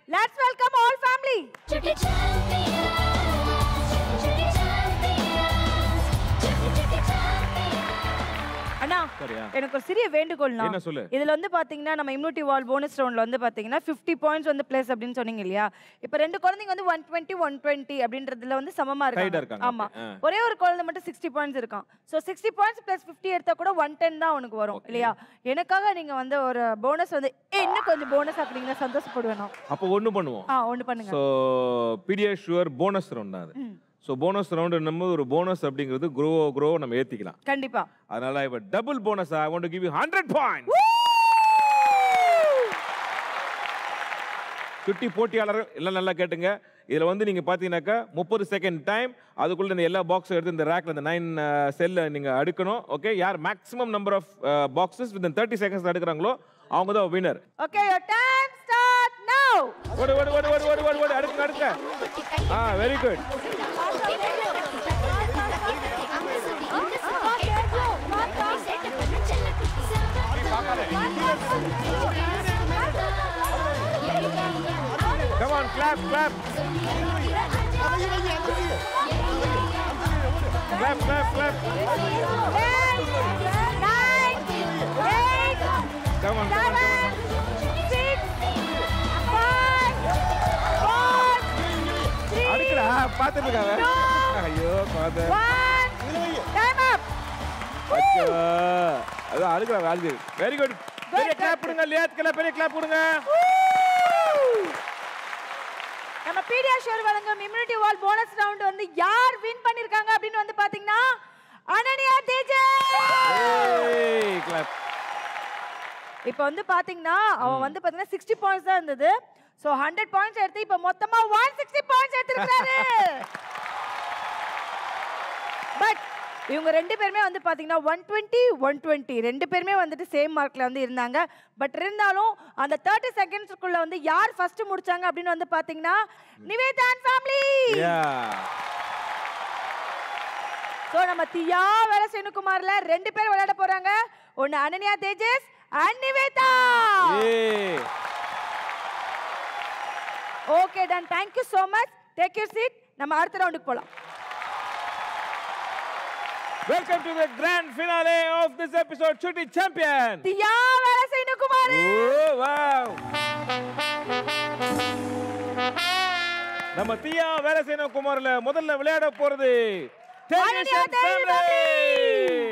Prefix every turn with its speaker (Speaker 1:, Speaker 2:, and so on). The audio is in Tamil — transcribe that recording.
Speaker 1: Let's welcome all family.
Speaker 2: Chutty champions, chutty champions, chutty champions.
Speaker 1: அண்ணா எனக்கு ஒரு சிறிய வேண்டுகோள்னா
Speaker 3: என்ன சொல்லு?
Speaker 1: இதுல வந்து பாத்தீங்கன்னா நம்ம இம்யூனிட்டி வால் போனஸ் ரவுண்ட்ல வந்து பாத்தீங்கன்னா 50 பாயிண்ட்ஸ் வந்து பிளேஸ் அப்படினு சொன்னீங்க இல்லையா? இப்போ ரெண்டு குழந்தைங்க வந்து 120 120 அப்படின்றதுல வந்து சமமா இருக்காங்க. ஆமா. ஒரே ஒரு குழந்தை மட்டும் 60 பாயிண்ட்ஸ் இருக்கான். சோ 60 பாயிண்ட்ஸ் பிளஸ் 50 எடுத்தா கூட 110 தான் உனக்கு வரும் இல்லையா? எனக்காக நீங்க வந்து ஒரு போனஸ் வந்து இன்னும் கொஞ்சம் போனஸ் ஆக்குனீங்கன்னா சந்தோஷப்படுவேன் நான்.
Speaker 3: அப்ப ஒண்ணு பண்ணுவோம்.
Speaker 1: ஒண்ணு பண்ணுங்க.
Speaker 3: சோ பீடியாஷுர் போனஸ் ரவுண்ட் அது. சோ போனஸ் ரவுண்ட் நம்ம ஒரு போனஸ் அப்படிங்கிறது grow நம்ம ஏத்திக்கலாம்.
Speaker 1: கண்டிப்பா.
Speaker 3: அதனால இப்ப double bonus I want to give you 100 points. சுட்டி போட்டியாளர்கள் எல்லாம் நல்லா கேட்டுங்க. இதுல வந்து நீங்க பாத்தீங்கன்னாக்கா 30 செகண்ட் டைம் அதுக்குள்ள இந்த எல்லா பாக்ஸ் எடுத்து இந்த ரேக்ல இந்த 9 செல்ல நீங்க அடுக்கணும். ஓகே, யார் maximum number of boxes within 30 seconds அடுக்குறாங்களோ அவங்க தான் winner.
Speaker 1: Okay, your time start now.
Speaker 3: ஓடு அடுங்க. Very good. Come on, clap. Clap. Come on.
Speaker 1: 6 5 4 3
Speaker 3: அடுக்குடா பாத்துட்டு இருக்காங்க. ஐயோ பாத்து.
Speaker 1: 1 time up.
Speaker 3: அச்சோ. அது அடுக்குறாங்க. Very good. பெரிய கிளாப் கொடுங்க. லியாத்கல பெரிய கிளாப் கொடுங்க.
Speaker 1: நம்ம பீடியாஷுர் வழங்கும் இம்யூனிட்டி வால் போனஸ் ரவுண்ட் வந்து யார் வின் பண்ணிருக்காங்க அப்படினு வந்து பாத்தீங்கன்னா அனன்யா தேஜஸ்.
Speaker 3: ஏய் கிளாப்.
Speaker 1: இப்போ வந்து பாத்தீங்கன்னா அவன் வந்து பாத்தீங்கன்னா 60 பாயிண்ட்ஸ் தான் இருந்தது. சோ 100 பாயிண்ட்ஸ் எடுத்து இப்போ மொத்தமா 160 பாயிண்ட்ஸ் எடுத்துட்டாரு. பட் இவங்க ரெண்டு பேருமே வந்து பாத்தீங்கன்னா 120 120 ரெண்டு பேருமே வந்துட்டு சேம் மார்க்ல வந்து இருந்தாங்க. பட் இருந்தாலும் அந்த 30 செகண்ட்ஸ்க்குள்ள வந்து யார் ஃபர்ஸ்ட் முடிச்சாங்க அப்படின்னு வந்து பாத்தீங்கன்னா நிவேதா அண்ட் ஃபேமிலி. சோ நம்ம தியா வேலசேனுகுமார்ல ரெண்டு பேர் விளையாட போறாங்க. ஒன்னு Ananya Tejas and Nivetha. Okay done. Thank you so much. Take your seat. நம்ம அடுத்த ரவுண்டுக்கு போலாம்.
Speaker 3: Welcome to the grand finale of this episode, Chutty Champion.
Speaker 1: Diya வேலசேனுகுமார்.
Speaker 3: Oh wow. நம்ம தியா வேலசேனுகுமார்ல முதல்ல விளையாட போறது
Speaker 1: அனன்யா தேஜஸ்.